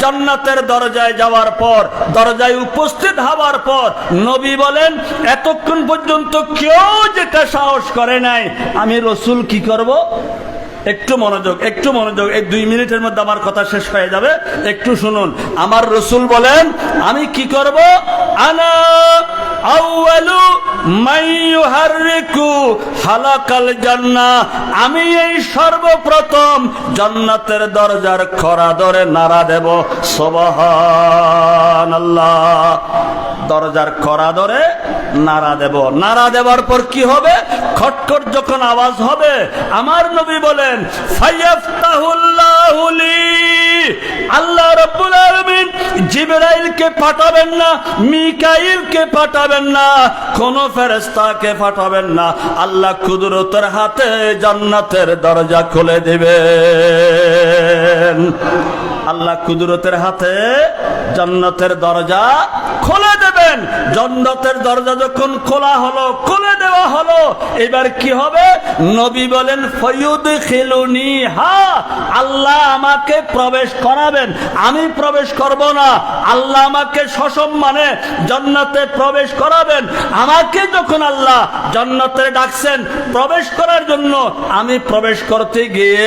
জান্নাতের দরজায় যাওয়ার পর, দরজায় উপস্থিত হওয়ার পর নবী বলেন, এতক্ষণ পর্যন্ত কেউ যেটা সাহস করে নাই, আমি রাসূল কি করব? একটু মনোযোগ, একটু মনোযোগ। এই 2 মিনিটের মধ্যে আমার কথা শেষ হয়ে যাবে, একটু শুনুন। আমার রাসূল বলেন, আমি কি করব? আনা আউয়ালু মান ইউহাররিকু হালাকাল জান্নাহ, আমি এই সর্বপ্রথম জান্নাতের দরজার খরা ধরে নাড়া দেব। সুবহানাল্লাহ। দরজার খরা ধরে নাড়া দেব। নাড়া দেওয়ার পর কি হবে? খটখট যখন আওয়াজ হবে, আমার নবী বলেন, ফায়াফতাহুল্লাহু লি, আল্লাহ রাব্বুল আলামিন জিবরাইলকে পাঠাবেন না, মিকাইলকে পাঠাবেন না, কোন ফেরেশতাকে পাঠাবেন না। আল্লাহ কুদরতের হাতে জান্নাতের দরজা খুলে দিবেন। আল্লাহ কুদরতের হাতে জান্নাতের দরজা খুলে দেবেন। জান্নাতের দরজা যখন খোলা হলো, খুলে দেওয়া হলো, এবার কি হবে? নবী বলেন, ফায়ুদখিলুনি হা, আল্লাহ আমাকে প্রবেশ করাবেন, আমি প্রবেশ করব না। আল্লাহ আমাকে সসম্মানে জান্নাতে প্রবেশ করাবেন। আমাকে যখন আল্লাহ জান্নাতে ডাকছেন প্রবেশ করার জন্য, আমি প্রবেশ করতে গিয়ে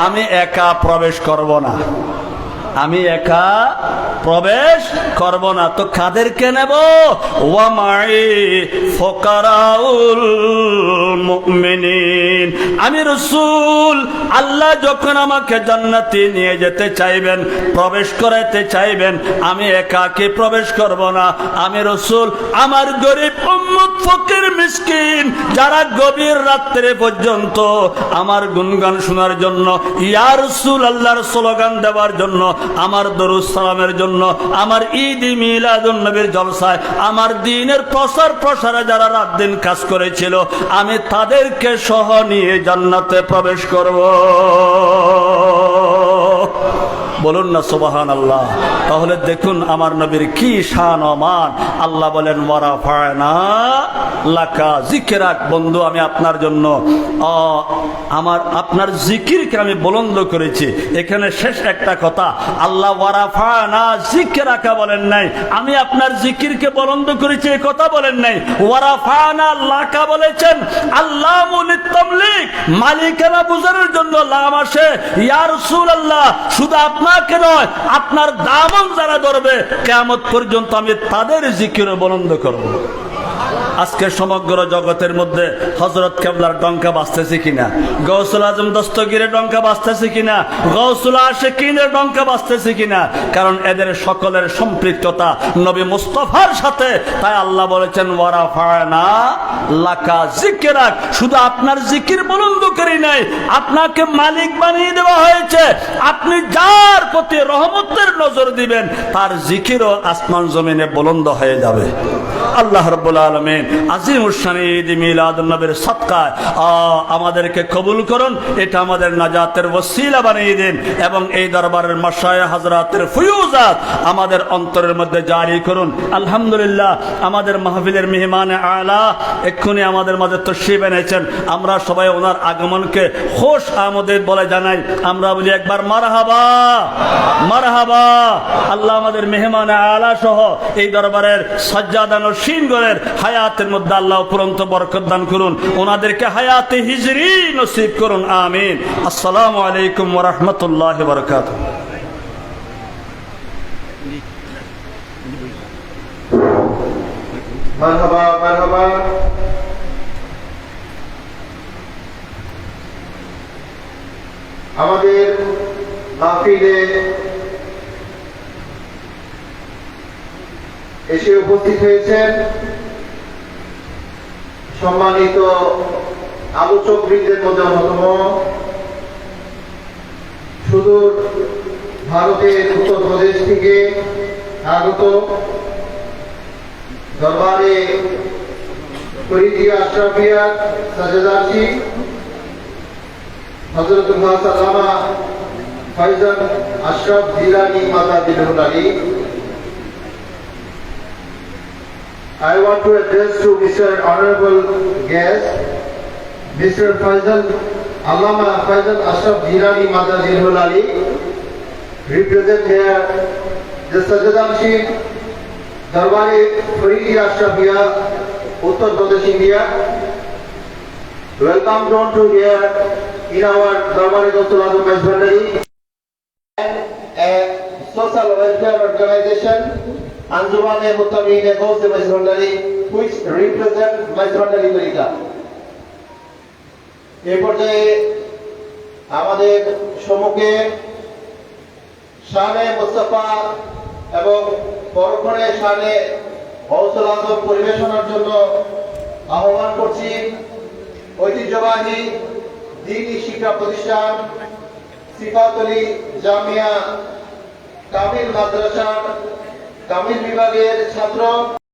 আমি একা প্রবেশ করব না, আমি একা প্রবেশ করব না। তো কাদেরকে নেব? ওয়া মাই ফুকারাউল মুমিনিন। আমি রাসূল, আল্লাহ যখন আমাকে জান্নাতে নিয়ে যেতে চাইবেন, প্রবেশ করাতে চাইবেন, আমি একাকে প্রবেশ করব না। আমি রাসূল আমার গরিব উম্মত, ফকির, মিসকিন, যারা গভীর রাত্রে পর্যন্ত আমার গুণগান শোনার জন্য, ইয়া রাসূল আল্লাহর স্লোগান দেওয়ার জন্য, আমার দরুদ সালামের জন্য, আমার ঈদ মিলাদুন নবীর জলসায়, আমার দ্বীনের প্রসার প্রসারে যারা রাত দিন কাজ করেছিল, আমি তাদেরকে সহ নিয়ে জান্নাতে প্রবেশ করব। বলুন না সুবহানাল্লাহ। তাহলে দেখুন আমার নবীর কি শান ও মান। আল্লাহ বলেন, ওয়ারাফা'না লাকা যিকরাক। বন্ধু, আমি আপনার জন্য আপনার জিকিরকে আমি বুলন্দ করেছি। এখানে শেষ একটা কথা, আল্লাহ ওয়ারাফা'না যিকরাকা বলেন নাই, আমি আপনার জিকিরকে বুলন্দ করেছি এই কথা বলেন নাই। ওয়ারাফা'না লাকা বলেছেন। আল্লাহ মুলিত তামলিক, মালিকানা বুঝানোর জন্য লাম আসে। ইয়া রাসূলুল্লাহ, শুধু আপনাকে নয়, আপনার দামন যারা ধরবে কিয়ামত পর্যন্ত আমি তাদের জিকির বুলন্দ করব। আজকে সমগ্র জগতের মধ্যে হযরত কেবলার ডঙ্কা বাজতেছে কিনা, গৌসুল আজম দস্তগীরের ডঙ্কা বাজতেছে কিনা, গৌসুল আশিকিনের ডঙ্কা বাজতেছে কিনা? কারণ এদের সকলের সম্পৃক্ততা নবী মুস্তাফার সাথে। তাই আল্লাহ বলেছেন, ওয়ারাফা'না লাকা যিকরাক, শুধু আপনার জিকির বুলন্দ করি নাই, আপনাকে মালিক বানিয়ে দেওয়া হয়েছে। আপনি যার প্রতি রহমতের নজর দিবেন, তার জিকিরও আসমান জমিনে বুলন্দ হয়ে যাবে। আল্লাহ রাব্বুল আলামিন আজিমুশ শান ঈদ মিলাদুন নবীর সদকায় আমাদেরকে কবুল করুন, এটা আমাদের নাজাতের ওসিলা বানিয়ে দিন এবং এই দরবারের মাশায়েখ হযরতের ফয়ুজাত আমাদের অন্তরের মধ্যে জারি করুন। আলহামদুলিল্লাহ, আমাদের মাহফিলের মেহমানে আলা এক্ষুনি আমাদের মাঝে তশরিফ এনেছেন। আমরা সবাই ওনার আগমনকে খুশ আমদেদ বলে জানাই। আমরা বলি একবার মারহাবা, মারহাবা। আল্লাহ আমাদের মেহমানে আলা সহ এই দরবারের সাজ্জাদা নশীনগণের হায়াতের মধ্যে আল্লাহ উপরন্ত বরকত দান করুন, ওনাদেরকে হায়াতে হিজরি নসিব করুন, আমিন। আসসালামু আলাইকুম ওয়া রাহমাতুল্লাহি ওয়া বারাকাতুহু। মারহাবা মারহাবা। আমাদের মাহফিলে এসে উপস্থিত হয়েছেন সম্মানিত আলোচকবৃন্দের মধ্যে অন্যতম সুদূর ভারতের উত্তরপ্রদেশ থেকে আগত দরবারে ফরিদিয়া আশরাফিয়া সাজেদারশি হযরতুল হাসান আল্লামা Faizan Ashraf Jilani মাদাদিলুল Ali. I want to address to Mr. Honorable guest, Mr. Faizal Allama Faizal Ashraf Jilani Madazilul Ali, represent here the Sajadanshi Darbari Faridi Ashrafia, Uttar Pradesh, India. Welcome down to here in our Darbari Gausul Azam Masbandari and a social welfare organization, Anjumane Mutamine Gausul Masbandari, which represent Masbandari Tariqa. এই পর্যায়ে আমাদের সম্মুখে শানে মুস্তাফা এবং পরক্ষণে শানে গৌসুল আজম পরিবেশনার জন্য আহ্বান করছি ঐতিহ্যবাহী দ্বীনি শিক্ষা প্রতিষ্ঠান সিফাতুলি জামিয়া কামিল মাদ্রাসার কামিল বিভাগের ছাত্র